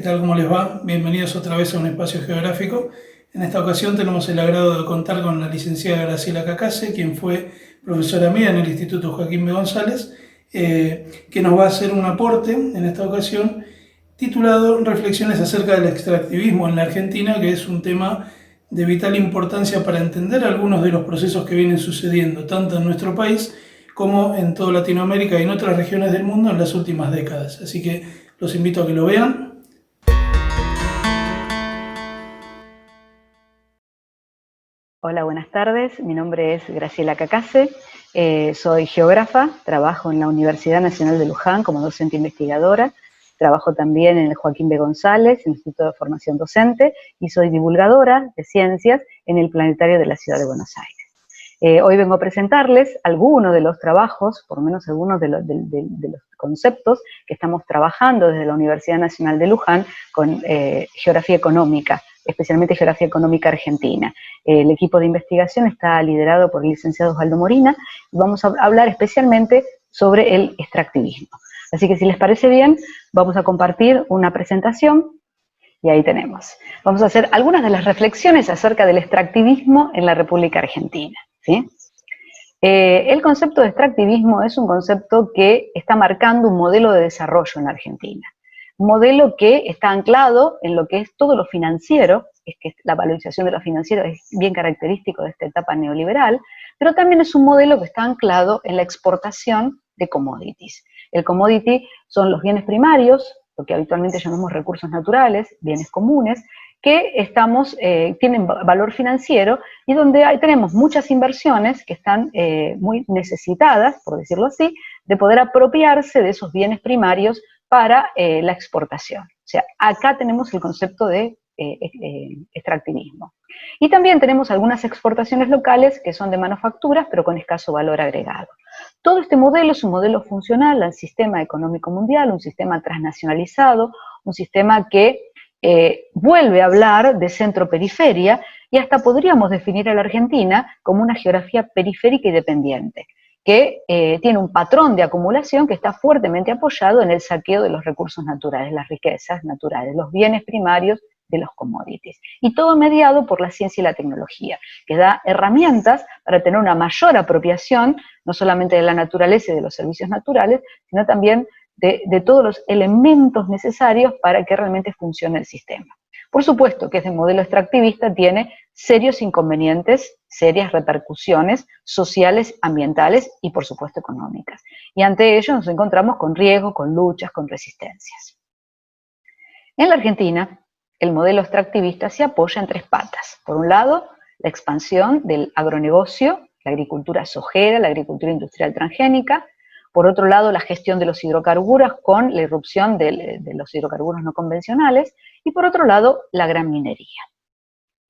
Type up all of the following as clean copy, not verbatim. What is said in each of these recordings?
tal? ¿Cómo les va? Bienvenidos otra vez a un espacio geográfico. En esta ocasión tenemos el agrado de contar con la licenciada Graciela Cacase, quien fue profesora mía en el Instituto Joaquín B. González, que nos va a hacer un aporte en esta ocasión titulado Reflexiones acerca del extractivismo en la Argentina, que es un tema de vital importancia para entender algunos de los procesos que vienen sucediendo tanto en nuestro país como en toda Latinoamérica y en otras regiones del mundo en las últimas décadas. Así que los invito a que lo vean. Hola, buenas tardes. Mi nombre es Graciela Cacase. Soy geógrafa, trabajo en la Universidad Nacional de Luján como docente investigadora. Trabajo también en el Joaquín B. González, en el Instituto de Formación Docente, y soy divulgadora de ciencias en el Planetario de la Ciudad de Buenos Aires. Hoy vengo a presentarles algunos de los trabajos, por lo menos algunos de los conceptos que estamos trabajando desde la Universidad Nacional de Luján con geografía económica, especialmente geografía económica argentina. El equipo de investigación está liderado por el licenciado Osvaldo Morina y vamos a hablar especialmente sobre el extractivismo. Así que si les parece bien, vamos a compartir una presentación y ahí tenemos. Vamos a hacer algunas de las reflexiones acerca del extractivismo en la República Argentina, ¿sí? El concepto de extractivismo es un concepto que está marcando un modelo de desarrollo en la Argentina. Un modelo que está anclado en lo que es todo lo financiero, es que la valorización de lo financiero es bien característico de esta etapa neoliberal, pero también es un modelo que está anclado en la exportación de commodities. El commodity son los bienes primarios, lo que habitualmente llamamos recursos naturales, bienes comunes, que tienen valor financiero y donde tenemos muchas inversiones que están muy necesitadas, por decirlo así, de poder apropiarse de esos bienes primarios para la exportación. O sea, acá tenemos el concepto de extractivismo. Y también tenemos algunas exportaciones locales que son de manufacturas, pero con escaso valor agregado. Todo este modelo es un modelo funcional al sistema económico mundial, un sistema transnacionalizado, un sistema que vuelve a hablar de centro-periferia y hasta podríamos definir a la Argentina como una geografía periférica y dependiente, que tiene un patrón de acumulación que está fuertemente apoyado en el saqueo de los recursos naturales, las riquezas naturales, los bienes primarios de los commodities. Y todo mediado por la ciencia y la tecnología, que da herramientas para tener una mayor apropiación, no solamente de la naturaleza y de los servicios naturales, sino también de todos los elementos necesarios para que realmente funcione el sistema. Por supuesto que este modelo extractivista tiene serios inconvenientes, serias repercusiones sociales, ambientales y por supuesto económicas. Y ante ello nos encontramos con riesgos, con luchas, con resistencias. En la Argentina, el modelo extractivista se apoya en tres patas. Por un lado, la expansión del agronegocio, la agricultura sojera, la agricultura industrial transgénica. Por otro lado, la gestión de los hidrocarburos con la irrupción de los hidrocarburos no convencionales. Y por otro lado, la gran minería.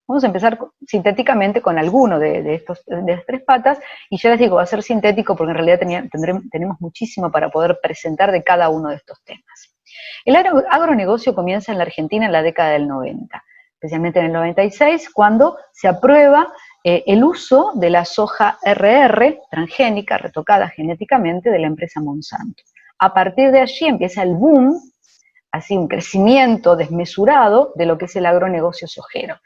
Vamos a empezar sintéticamente con alguno de estas tres patas, y yo les digo, va a ser sintético porque en realidad tenemos muchísimo para poder presentar de cada uno de estos temas. El agronegocio comienza en la Argentina en la década del 90, especialmente en el 96, cuando se aprueba el uso de la soja RR, transgénica, retocada genéticamente, de la empresa Monsanto. A partir de allí empieza el boom, así un crecimiento desmesurado de lo que es el agronegocio sojero.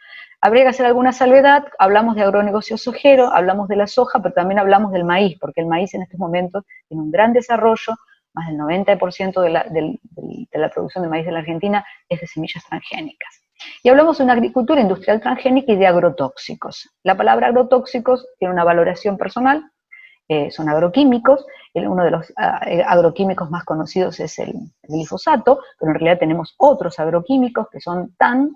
Habría que hacer alguna salvedad, hablamos de agronegocio sojero, hablamos de la soja, pero también hablamos del maíz, porque el maíz en estos momentos tiene un gran desarrollo, más del 90% de la producción de maíz de la Argentina es de semillas transgénicas. Y hablamos de una agricultura industrial transgénica y de agrotóxicos. La palabra agrotóxicos tiene una valoración personal, son agroquímicos, uno de los agroquímicos más conocidos es el glifosato, pero en realidad tenemos otros agroquímicos que son tan,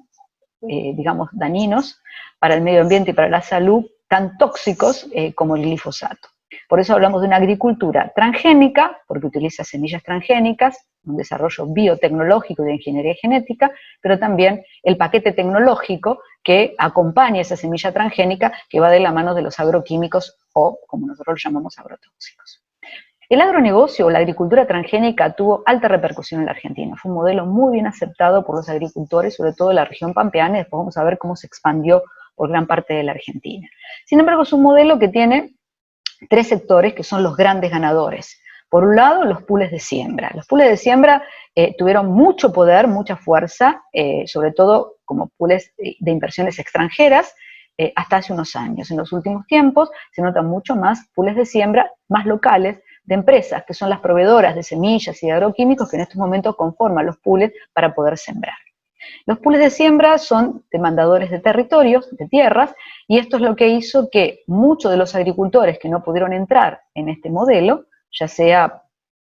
digamos, dañinos para el medio ambiente y para la salud, tan tóxicos como el glifosato. Por eso hablamos de una agricultura transgénica, porque utiliza semillas transgénicas, un desarrollo biotecnológico y de ingeniería genética, pero también el paquete tecnológico que acompaña esa semilla transgénica que va de la mano de los agroquímicos o, como nosotros lo llamamos, agrotóxicos. El agronegocio o la agricultura transgénica tuvo alta repercusión en la Argentina. Fue un modelo muy bien aceptado por los agricultores, sobre todo en la región pampeana, y después vamos a ver cómo se expandió por gran parte de la Argentina. Sin embargo, es un modelo que tiene tres sectores que son los grandes ganadores. Por un lado, los pools de siembra. Los pools de siembra tuvieron mucho poder, mucha fuerza, sobre todo como pools de inversiones extranjeras, hasta hace unos años. En los últimos tiempos se notan mucho más pools de siembra más locales de empresas, que son las proveedoras de semillas y de agroquímicos, que en estos momentos conforman los pools para poder sembrar. Los pools de siembra son demandadores de territorios, de tierras, y esto es lo que hizo que muchos de los agricultores que no pudieron entrar en este modelo, ya sea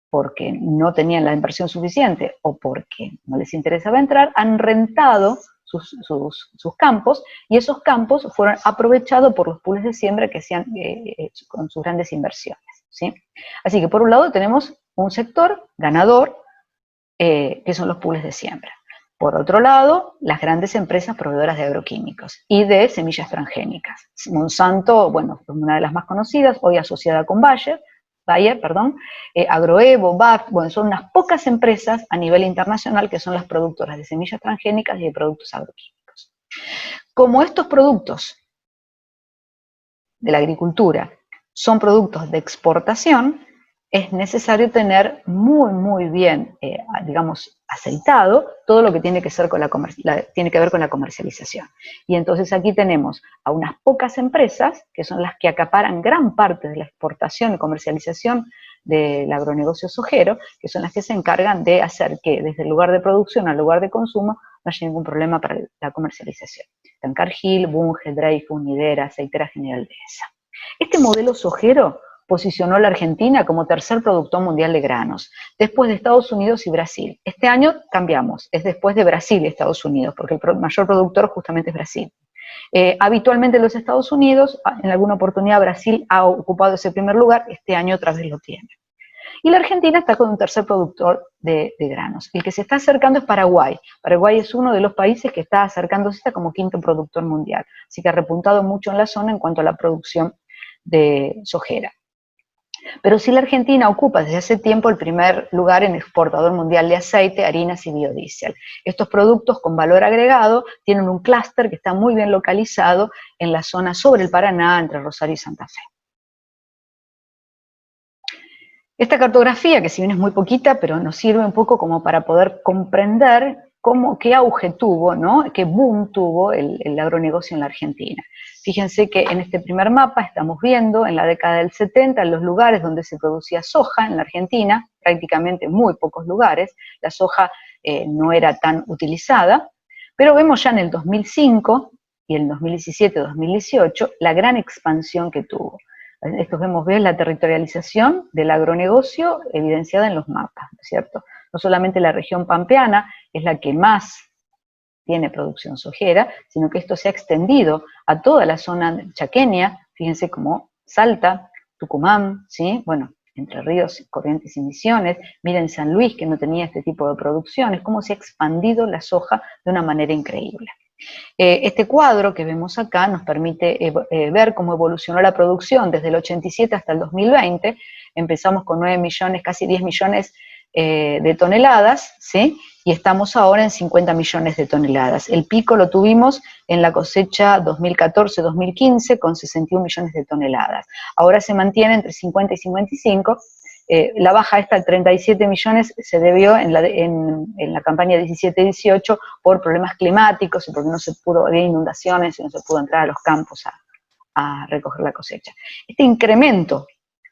porque no tenían la inversión suficiente o porque no les interesaba entrar, han rentado sus campos, y esos campos fueron aprovechados por los pools de siembra que hacían con sus grandes inversiones, ¿sí? Así que por un lado tenemos un sector ganador, que son los pools de siembra. Por otro lado, las grandes empresas proveedoras de agroquímicos y de semillas transgénicas. Monsanto, bueno, es una de las más conocidas, hoy asociada con Bayer, Agroevo, BASF, bueno, son unas pocas empresas a nivel internacional que son las productoras de semillas transgénicas y de productos agroquímicos. Como estos productos de la agricultura son productos de exportación, es necesario tener muy bien, digamos, aceitado todo lo que tiene que ver con la comercialización. Y entonces aquí tenemos a unas pocas empresas que son las que acaparan gran parte de la exportación y comercialización del agronegocio sojero, que son las que se encargan de hacer que desde el lugar de producción al lugar de consumo no haya ningún problema para la comercialización. Están Cargill, Bunge, Dreyfus, Nidera, Aceitera General Dehesa. Este modelo sojero posicionó a la Argentina como tercer productor mundial de granos, después de Estados Unidos y Brasil. Este año cambiamos, es después de Brasil y Estados Unidos, porque el mayor productor justamente es Brasil. Habitualmente en los Estados Unidos, en alguna oportunidad Brasil ha ocupado ese primer lugar, este año otra vez lo tiene. Y la Argentina está con un tercer productor de granos. El que se está acercando es Paraguay. Paraguay es uno de los países que está acercándose como quinto productor mundial, así que ha repuntado mucho en la zona en cuanto a la producción de sojera. Pero sí, la Argentina ocupa desde hace tiempo el primer lugar en exportador mundial de aceite, harinas y biodiesel. Estos productos con valor agregado tienen un clúster que está muy bien localizado en la zona sobre el Paraná, entre Rosario y Santa Fe. Esta cartografía, que si bien es muy poquita, pero nos sirve un poco como para poder comprender qué auge tuvo, ¿no? Qué boom tuvo el agronegocio en la Argentina. Fíjense que en este primer mapa estamos viendo en la década del 70 en los lugares donde se producía soja en la Argentina, prácticamente muy pocos lugares, la soja no era tan utilizada, pero vemos ya en el 2005 y el 2017-2018 la gran expansión que tuvo. Esto ves la territorialización del agronegocio evidenciada en los mapas, ¿no es cierto? No solamente la región pampeana es la que más tiene producción sojera, sino que esto se ha extendido a toda la zona chaqueña, fíjense como Salta, Tucumán, ¿sí? Bueno, Entre Ríos, Corrientes y Misiones, miren San Luis que no tenía este tipo de producciones, cómo se ha expandido la soja de una manera increíble. Este cuadro que vemos acá nos permite ver cómo evolucionó la producción desde el 87 hasta el 2020, empezamos con 9 millones, casi 10 millones de toneladas, ¿sí? Y estamos ahora en 50 millones de toneladas. El pico lo tuvimos en la cosecha 2014-2015 con 61 millones de toneladas. Ahora se mantiene entre 50 y 55. La baja esta, 37 millones, se debió en la campaña 17-18 por problemas climáticos y porque no se pudo, había inundaciones y no se pudo entrar a los campos a recoger la cosecha. Este incremento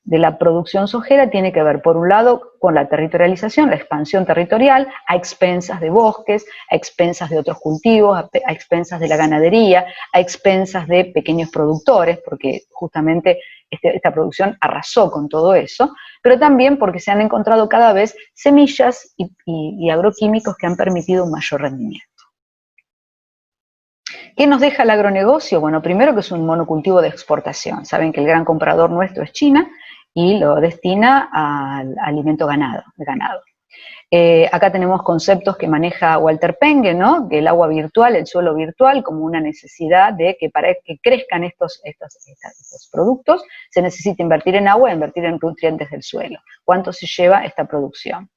de la producción sojera tiene que ver, por un lado, con la territorialización, la expansión territorial, a expensas de bosques, a expensas de otros cultivos, a expensas de la ganadería, a expensas de pequeños productores, porque justamente esta producción arrasó con todo eso, pero también porque se han encontrado cada vez semillas y agroquímicos que han permitido un mayor rendimiento. ¿Qué nos deja el agronegocio? Bueno, primero que es un monocultivo de exportación. Saben que el gran comprador nuestro es China y lo destina al alimento de ganado. Acá tenemos conceptos que maneja Walter Penge, ¿no? Que el agua virtual, el suelo virtual, como una necesidad de que para que crezcan estos productos se necesita invertir en agua e invertir en nutrientes del suelo. ¿Cuánto se lleva esta producción?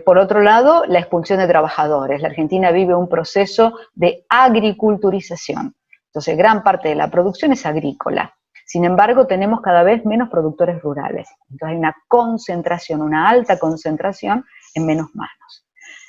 Por otro lado, la expulsión de trabajadores. La Argentina vive un proceso de agriculturización. Entonces, gran parte de la producción es agrícola. Sin embargo, tenemos cada vez menos productores rurales. Entonces hay una concentración, una alta concentración en menos manos.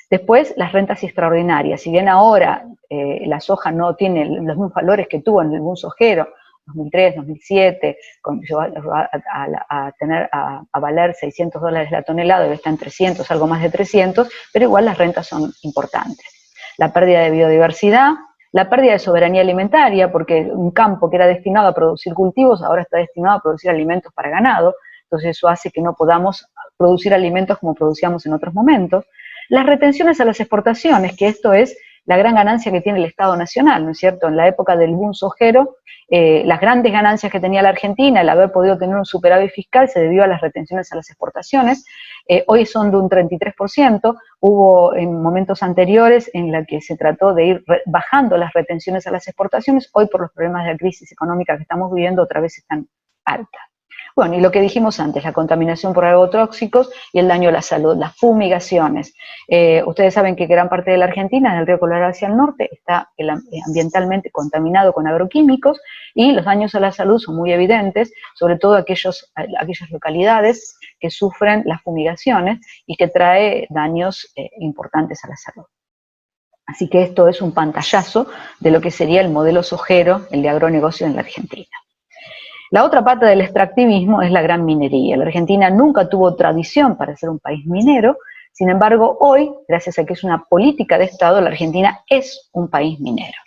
Después, las rentas extraordinarias. Si bien ahora la soja no tiene los mismos valores que tuvo en el boom sojero, 2003, 2007, llegó a valer $600 la tonelada, hoy está en 300, algo más de 300, pero igual las rentas son importantes. La pérdida de biodiversidad, la pérdida de soberanía alimentaria, porque un campo que era destinado a producir cultivos ahora está destinado a producir alimentos para ganado, entonces eso hace que no podamos producir alimentos como producíamos en otros momentos. Las retenciones a las exportaciones, que esto es la gran ganancia que tiene el Estado Nacional, ¿no es cierto? En la época del boom sojero, las grandes ganancias que tenía la Argentina, el haber podido tener un superávit fiscal, se debió a las retenciones a las exportaciones. Hoy son de un 33%, hubo en momentos anteriores en la que se trató de ir bajando las retenciones a las exportaciones, hoy por los problemas de la crisis económica que estamos viviendo otra vez están altas. Bueno, y lo que dijimos antes, la contaminación por agrotóxicos y el daño a la salud, las fumigaciones. Ustedes saben que gran parte de la Argentina, en el río Colorado hacia el norte, está ambientalmente contaminado con agroquímicos y los daños a la salud son muy evidentes, sobre todo aquellas localidades que sufren las fumigaciones y que trae daños importantes a la salud. Así que esto es un pantallazo de lo que sería el modelo sojero, el de agronegocio en la Argentina. La otra pata del extractivismo es la gran minería. La Argentina nunca tuvo tradición para ser un país minero, sin embargo, hoy, gracias a que es una política de Estado, la Argentina es un país minero.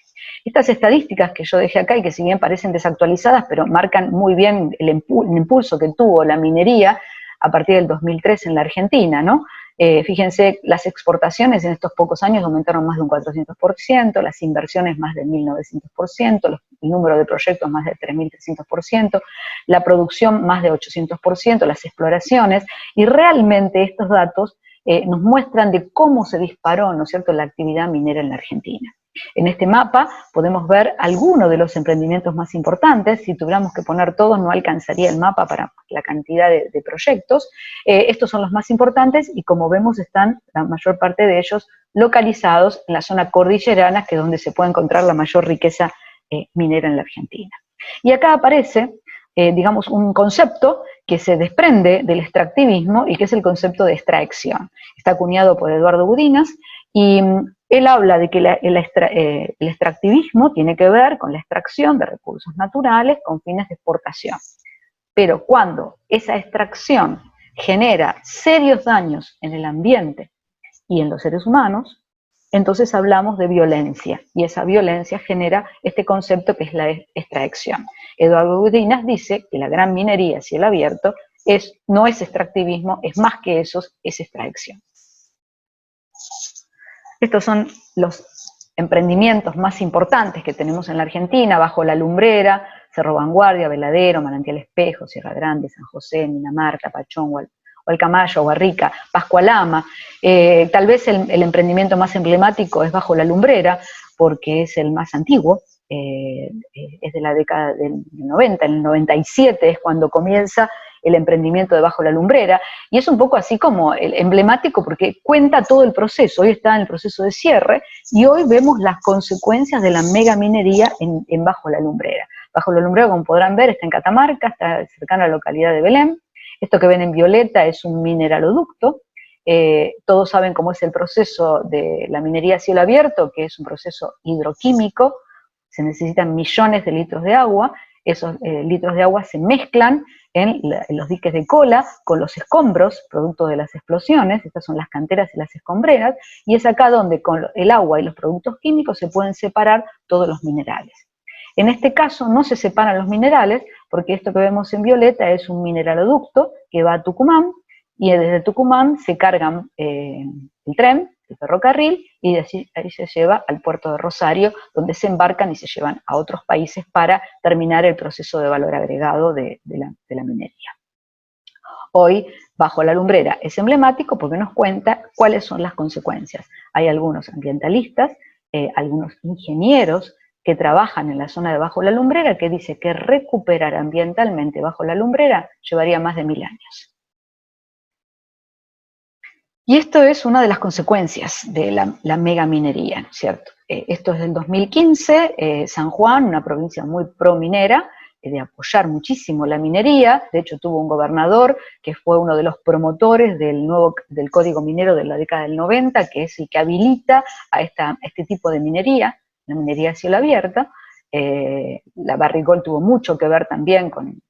Estas estadísticas que yo dejé acá y que si bien parecen desactualizadas, pero marcan muy bien el impulso que tuvo la minería a partir del 2003 en la Argentina, ¿no? Fíjense, las exportaciones en estos pocos años aumentaron más de un 400%, las inversiones más de 1.900%, el número de proyectos más de 3.300%, la producción más de 800%, las exploraciones, y realmente estos datos nos muestran de cómo se disparó, ¿no es cierto?, la actividad minera en la Argentina. En este mapa podemos ver algunos de los emprendimientos más importantes. Si tuviéramos que poner todos, no alcanzaría el mapa para la cantidad de proyectos. Estos son los más importantes y como vemos están la mayor parte de ellos localizados en la zona cordillerana, que es donde se puede encontrar la mayor riqueza minera en la Argentina. Y acá aparece, digamos, un concepto que se desprende del extractivismo y que es el concepto de extracción. Está acuñado por Eduardo Budinas y él habla de que el extractivismo tiene que ver con la extracción de recursos naturales con fines de exportación. Pero cuando esa extracción genera serios daños en el ambiente y en los seres humanos, entonces hablamos de violencia, y esa violencia genera este concepto que es la extracción. Eduardo Budinas dice que la gran minería a cielo abierto no es extractivismo, es más que eso, es extracción. Estos son los emprendimientos más importantes que tenemos en la Argentina, Bajo la Lumbrera, Cerro Vanguardia, Veladero, Manantial Espejo, Sierra Grande, San José, Minamarca, Pachón, Hualcamayo, Guarrica, Pascualama. Tal vez el emprendimiento más emblemático es Bajo la Lumbrera, porque es el más antiguo, es de la década del 90, en el 97 es cuando comienza el emprendimiento de Bajo la Lumbrera, y es un poco así como emblemático porque cuenta todo el proceso. Hoy está en el proceso de cierre y hoy vemos las consecuencias de la megaminería en Bajo la Lumbrera. Bajo la Lumbrera, como podrán ver, está en Catamarca, está cercana a la localidad de Belén. Esto que ven en violeta es un mineraloducto. Todos saben cómo es el proceso de la minería a cielo abierto, que es un proceso hidroquímico. Se necesitan millones de litros de agua. Esos litros de agua se mezclan en los diques de cola con los escombros, producto de las explosiones. Estas son las canteras y las escombreras, y es acá donde con el agua y los productos químicos se pueden separar todos los minerales. En este caso no se separan los minerales, porque esto que vemos en violeta es un mineraloducto que va a Tucumán, y desde Tucumán se cargan el tren, el ferrocarril, y de ahí se lleva al puerto de Rosario, donde se embarcan y se llevan a otros países para terminar el proceso de valor agregado de la minería. Hoy, Bajo la Lumbrera es emblemático porque nos cuenta cuáles son las consecuencias. Hay algunos ambientalistas, algunos ingenieros que trabajan en la zona de Bajo la Lumbrera, que dice que recuperar ambientalmente Bajo la Lumbrera llevaría más de 1000 años. Y esto es una de las consecuencias de la megaminería, ¿no es cierto? Esto es del 2015, San Juan, una provincia muy pro-minera, de apoyar muchísimo la minería. De hecho, tuvo un gobernador que fue uno de los promotores del Código Minero de la década del 90, que es el que habilita a este tipo de minería, la minería a cielo abierto. La Barrick tuvo mucho que ver también con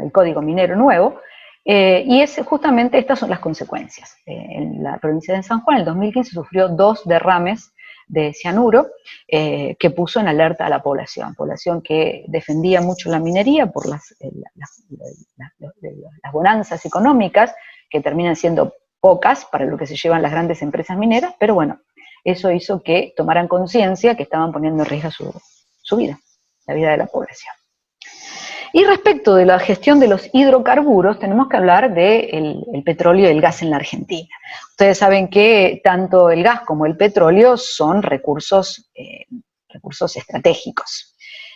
el Código Minero nuevo, y justamente estas son las consecuencias. En la provincia de San Juan, en el 2015, sufrió 2 derrames de cianuro que puso en alerta a la población que defendía mucho la minería por las bonanzas económicas, que terminan siendo pocas para lo que se llevan las grandes empresas mineras, pero bueno, eso hizo que tomaran conciencia que estaban poniendo en riesgo su vida, la vida de la población. Y respecto de la gestión de los hidrocarburos, tenemos que hablar del petróleo y el gas en la Argentina. Ustedes saben que tanto el gas como el petróleo son recursos estratégicos.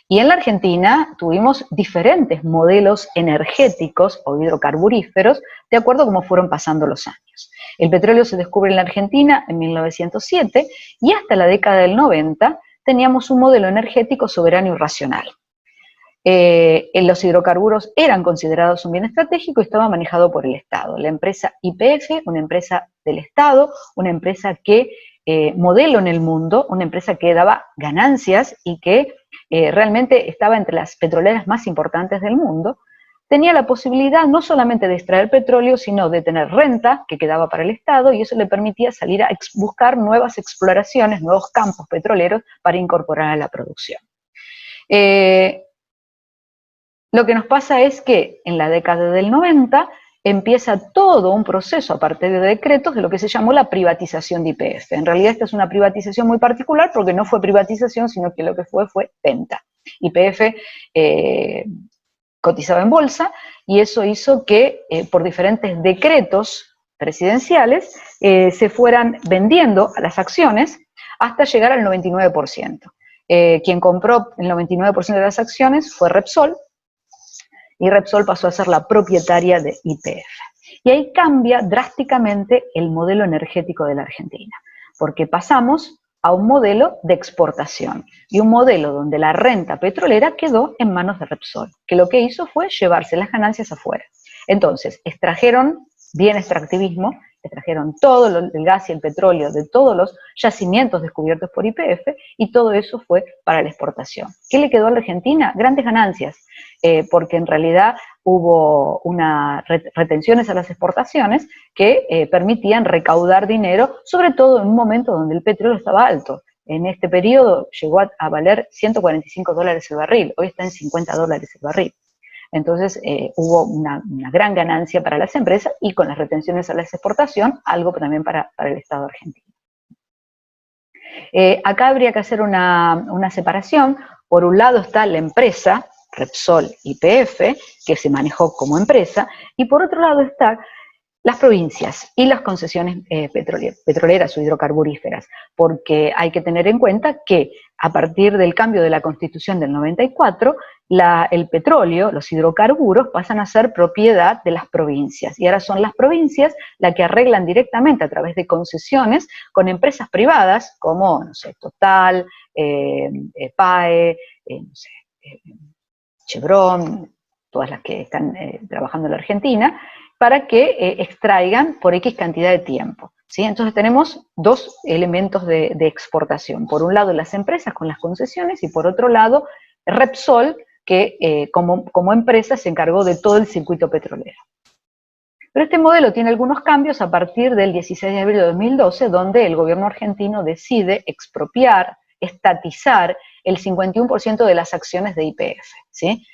Y en la Argentina tuvimos diferentes modelos energéticos o hidrocarburíferos de acuerdo a cómo fueron pasando los años. El petróleo se descubre en la Argentina en 1907 y hasta la década del 90 teníamos un modelo energético soberano y racional. Los hidrocarburos eran considerados un bien estratégico y estaba manejado por el Estado. La empresa YPF, una empresa del Estado, una empresa que modelo en el mundo, una empresa que daba ganancias y que realmente estaba entre las petroleras más importantes del mundo, tenía la posibilidad no solamente de extraer petróleo, sino de tener renta que quedaba para el Estado, y eso le permitía salir a buscar nuevas exploraciones, nuevos campos petroleros para incorporar a la producción. Lo que nos pasa es que en la década del 90 empieza todo un proceso a partir de decretos de lo que se llamó la privatización de YPF. En realidad esta es una privatización muy particular porque no fue privatización, sino que lo que fue venta. YPF cotizaba en bolsa y eso hizo que por diferentes decretos presidenciales se fueran vendiendo a las acciones hasta llegar al 99%. Quien compró el 99% de las acciones fue Repsol, y Repsol pasó a ser la propietaria de YPF. Y ahí cambia drásticamente el modelo energético de la Argentina, porque pasamos a un modelo de exportación y un modelo donde la renta petrolera quedó en manos de Repsol, que lo que hizo fue llevarse las ganancias afuera. Entonces, extrajeron bien extractivismo, extrajeron todo el gas y el petróleo de todos los yacimientos descubiertos por YPF y todo eso fue para la exportación. ¿Qué le quedó a la Argentina? Grandes ganancias, porque en realidad hubo unas retenciones a las exportaciones que permitían recaudar dinero, sobre todo en un momento donde el petróleo estaba alto. En este periodo llegó a valer $145 el barril, hoy está en $50 el barril. Entonces hubo una gran ganancia para las empresas y con las retenciones a la exportación, algo también para el Estado argentino. Acá habría que hacer una separación. Por un lado está la empresa, Repsol YPF, que se manejó como empresa, y por otro lado están las provincias y las concesiones petroleras o hidrocarburíferas, porque hay que tener en cuenta que a partir del cambio de la Constitución del 94, el petróleo, los hidrocarburos pasan a ser propiedad de las provincias, y ahora son las provincias las que arreglan directamente a través de concesiones con empresas privadas como, no sé, Total, PAE, no sé, Chevron, todas las que están trabajando en la Argentina, para que extraigan por X cantidad de tiempo, ¿sí? Entonces tenemos dos elementos de exportación. Por un lado las empresas con las concesiones y por otro lado Repsol, que como empresa se encargó de todo el circuito petrolero. Pero este modelo tiene algunos cambios a partir del 16 de abril de 2012, donde el gobierno argentino decide expropiar, estatizar el 51% de las acciones de YPF, ¿sí?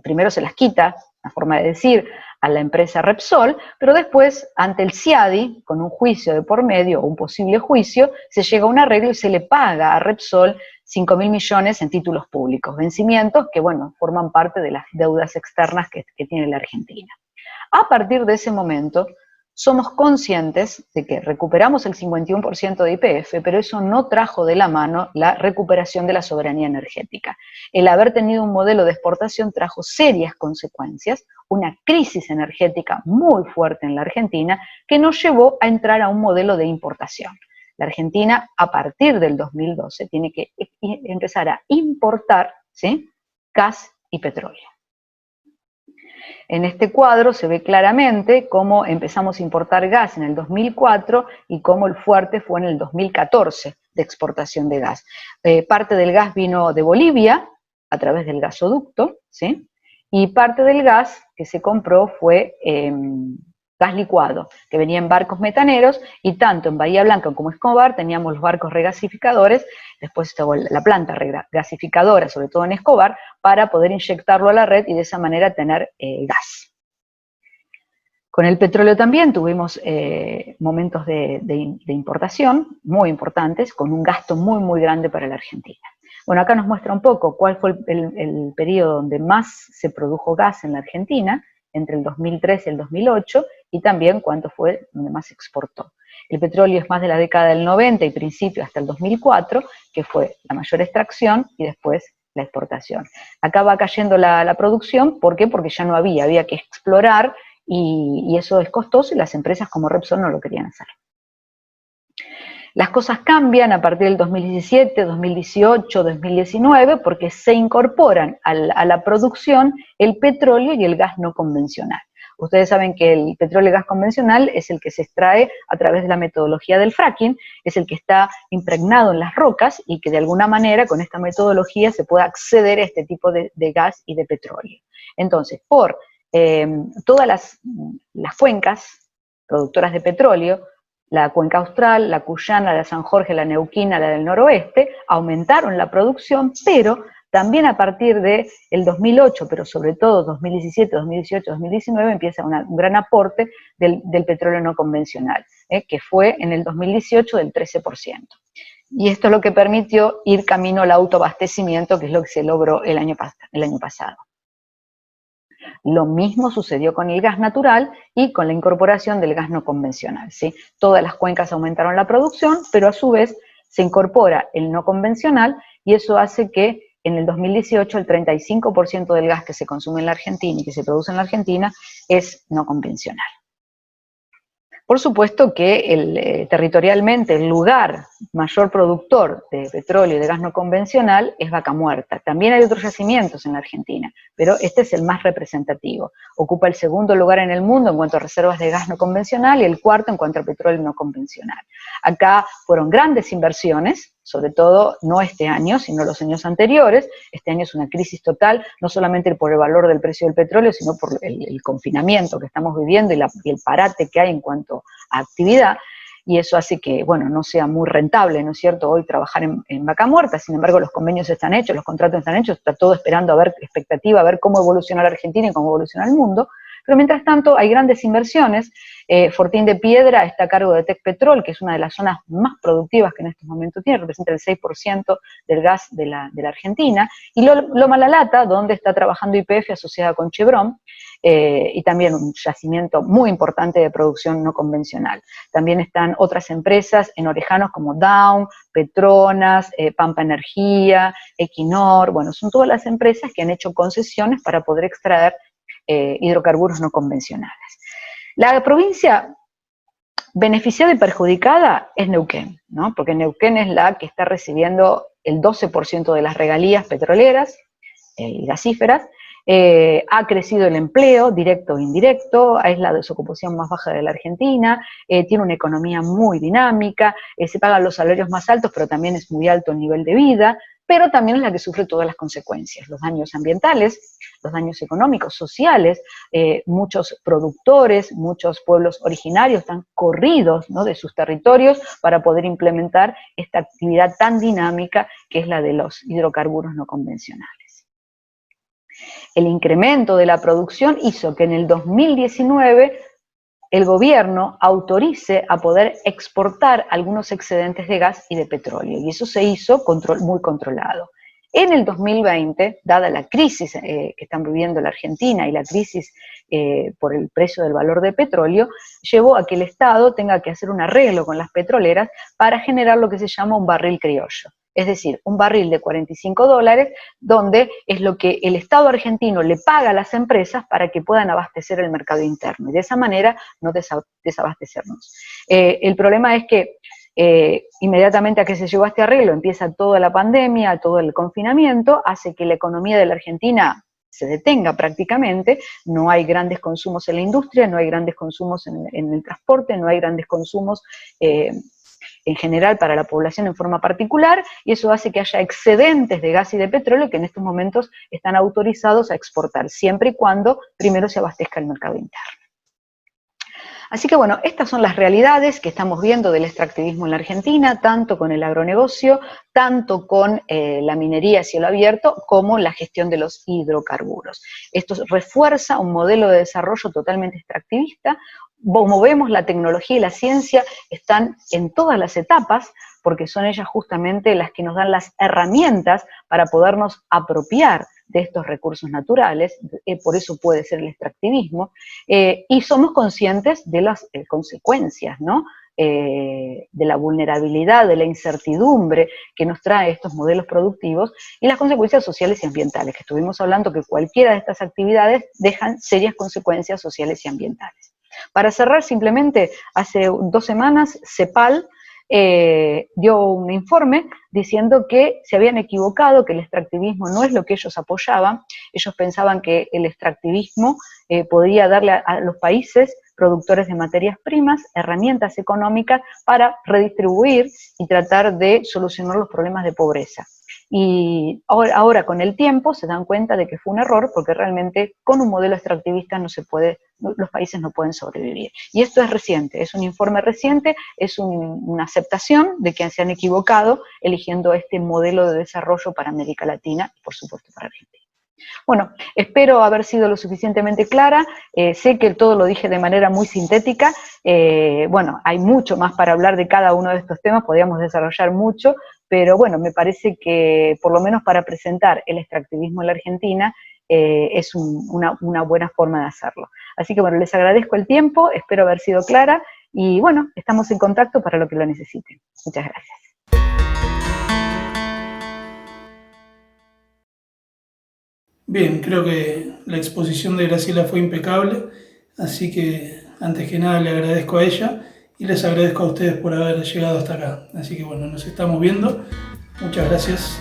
Primero se las quita, una forma de decir, a la empresa Repsol, pero después, ante el CIADI, con un juicio de por medio o un posible juicio, se llega a un arreglo y se le paga a Repsol 5.000 millones en títulos públicos, vencimientos que, bueno, forman parte de las deudas externas que tiene la Argentina. A partir de ese momento, somos conscientes de que recuperamos el 51% de YPF, pero eso no trajo de la mano la recuperación de la soberanía energética. El haber tenido un modelo de exportación trajo serias consecuencias, una crisis energética muy fuerte en la Argentina, que nos llevó a entrar a un modelo de importación. La Argentina, a partir del 2012, tiene que empezar a importar, ¿sí?, gas y petróleo. En este cuadro se ve claramente cómo empezamos a importar gas en el 2004 y cómo el fuerte fue en el 2014 de exportación de gas. Parte del gas vino de Bolivia a través del gasoducto, ¿sí?, y parte del gas que se compró fue gas licuado, que venía en barcos metaneros, y tanto en Bahía Blanca como Escobar teníamos los barcos regasificadores, después estuvo la planta regasificadora, sobre todo en Escobar, para poder inyectarlo a la red y de esa manera tener gas. Con el petróleo también tuvimos momentos de importación muy importantes, con un gasto muy, muy grande para la Argentina. Bueno, acá nos muestra un poco cuál fue el periodo donde más se produjo gas en la Argentina, entre el 2003 y el 2008, y también cuánto fue donde más se exportó. El petróleo es más de la década del 90 y principio hasta el 2004, que fue la mayor extracción, y después la exportación. Acá va cayendo la producción, ¿por qué? Porque ya no había que explorar, y eso es costoso, y las empresas como Repsol no lo querían hacer. Las cosas cambian a partir del 2017, 2018, 2019, porque se incorporan a la producción el petróleo y el gas no convencional. Ustedes saben que el petróleo y gas convencional es el que se extrae a través de la metodología del fracking, es el que está impregnado en las rocas y que de alguna manera con esta metodología se puede acceder a este tipo de gas y de petróleo. Entonces, por todas las cuencas productoras de petróleo, la cuenca austral, la cuyana, la San Jorge, la neuquina, la del noroeste, aumentaron la producción, pero también a partir del 2008, pero sobre todo 2017, 2018, 2019, empieza un gran aporte del petróleo no convencional, que fue en el 2018 del 13%. Y esto es lo que permitió ir camino al autoabastecimiento, que es lo que se logró el año pasado. Lo mismo sucedió con el gas natural y con la incorporación del gas no convencional, ¿sí? Todas las cuencas aumentaron la producción, pero a su vez se incorpora el no convencional, y eso hace que en el 2018 el 35% del gas que se consume en la Argentina y que se produce en la Argentina es no convencional. Por supuesto que territorialmente el lugar mayor productor de petróleo y de gas no convencional es Vaca Muerta. También hay otros yacimientos en la Argentina, pero este es el más representativo. Ocupa el segundo lugar en el mundo en cuanto a reservas de gas no convencional y el cuarto en cuanto a petróleo no convencional. Acá fueron grandes inversiones, sobre todo no este año, sino los años anteriores. Este año es una crisis total, no solamente por el valor del precio del petróleo, sino por el confinamiento que estamos viviendo y el parate que hay en cuanto a actividad, y eso hace que, bueno, no sea muy rentable, ¿no es cierto?, hoy trabajar en Vaca Muerta. Sin embargo, los convenios están hechos, los contratos están hechos, está todo esperando a ver, expectativa, a ver cómo evoluciona la Argentina y cómo evoluciona el mundo. Pero mientras tanto hay grandes inversiones. Fortín de Piedra está a cargo de Tecpetrol, que es una de las zonas más productivas que en estos momentos tiene, representa el 6% del gas de la Argentina, y Loma La Lata, donde está trabajando YPF asociada con Chevron, y también un yacimiento muy importante de producción no convencional. También están otras empresas en Orejanos como Down, Petronas, Pampa Energía, Equinor. Bueno, son todas las empresas que han hecho concesiones para poder extraer hidrocarburos no convencionales. La provincia beneficiada y perjudicada es Neuquén, ¿no? Porque Neuquén es la que está recibiendo el 12% de las regalías petroleras y gasíferas. Ha crecido el empleo, directo e indirecto, es la desocupación más baja de la Argentina, tiene una economía muy dinámica, se pagan los salarios más altos, pero también es muy alto el nivel de vida, pero también es la que sufre todas las consecuencias, los daños ambientales, los daños económicos, sociales. Muchos productores, muchos pueblos originarios están corridos, ¿no?, de sus territorios para poder implementar esta actividad tan dinámica que es la de los hidrocarburos no convencionales. El incremento de la producción hizo que en el 2019 el gobierno autorice a poder exportar algunos excedentes de gas y de petróleo, y eso se hizo muy controlado. En el 2020, dada la crisis que están viviendo la Argentina y la crisis por el precio del valor del petróleo, llevó a que el Estado tenga que hacer un arreglo con las petroleras para generar lo que se llama un barril criollo. Es decir, un barril de $45, donde es lo que el Estado argentino le paga a las empresas para que puedan abastecer el mercado interno, y de esa manera no desabastecernos. El problema es que Inmediatamente a que se llegó a este arreglo empieza toda la pandemia, todo el confinamiento, hace que la economía de la Argentina se detenga prácticamente, no hay grandes consumos en la industria, no hay grandes consumos en el transporte, no hay grandes consumos en general para la población en forma particular, y eso hace que haya excedentes de gas y de petróleo que en estos momentos están autorizados a exportar, siempre y cuando primero se abastezca el mercado interno. Así que bueno, estas son las realidades que estamos viendo del extractivismo en la Argentina, tanto con el agronegocio, tanto con la minería a cielo abierto, como la gestión de los hidrocarburos. Esto refuerza un modelo de desarrollo totalmente extractivista. Como vemos, la tecnología y la ciencia están en todas las etapas, porque son ellas justamente las que nos dan las herramientas para podernos apropiar de estos recursos naturales, por eso puede ser el extractivismo, y somos conscientes de las consecuencias, ¿no? De la vulnerabilidad, de la incertidumbre que nos trae estos modelos productivos y las consecuencias sociales y ambientales, que estuvimos hablando que cualquiera de estas actividades dejan serias consecuencias sociales y ambientales. Para cerrar, simplemente, hace 2 semanas, CEPAL dio un informe diciendo que se habían equivocado, que el extractivismo no es lo que ellos apoyaban. Ellos pensaban que el extractivismo podría darle a los países productores de materias primas herramientas económicas para redistribuir y tratar de solucionar los problemas de pobreza. Y ahora con el tiempo se dan cuenta de que fue un error, porque realmente con un modelo extractivista no se puede, los países no pueden sobrevivir. Y esto es reciente, es un informe reciente, es una aceptación de que se han equivocado eligiendo este modelo de desarrollo para América Latina y por supuesto para Argentina. Bueno, espero haber sido lo suficientemente clara, sé que todo lo dije de manera muy sintética, bueno, hay mucho más para hablar de cada uno de estos temas, podríamos desarrollar mucho, pero bueno, me parece que por lo menos para presentar el extractivismo en la Argentina es una buena forma de hacerlo. Así que bueno, les agradezco el tiempo, espero haber sido clara y bueno, estamos en contacto para lo que lo necesiten. Muchas gracias. Bien, creo que la exposición de Graciela fue impecable, así que antes que nada le agradezco a ella y les agradezco a ustedes por haber llegado hasta acá. Así que bueno, nos estamos viendo. Muchas gracias.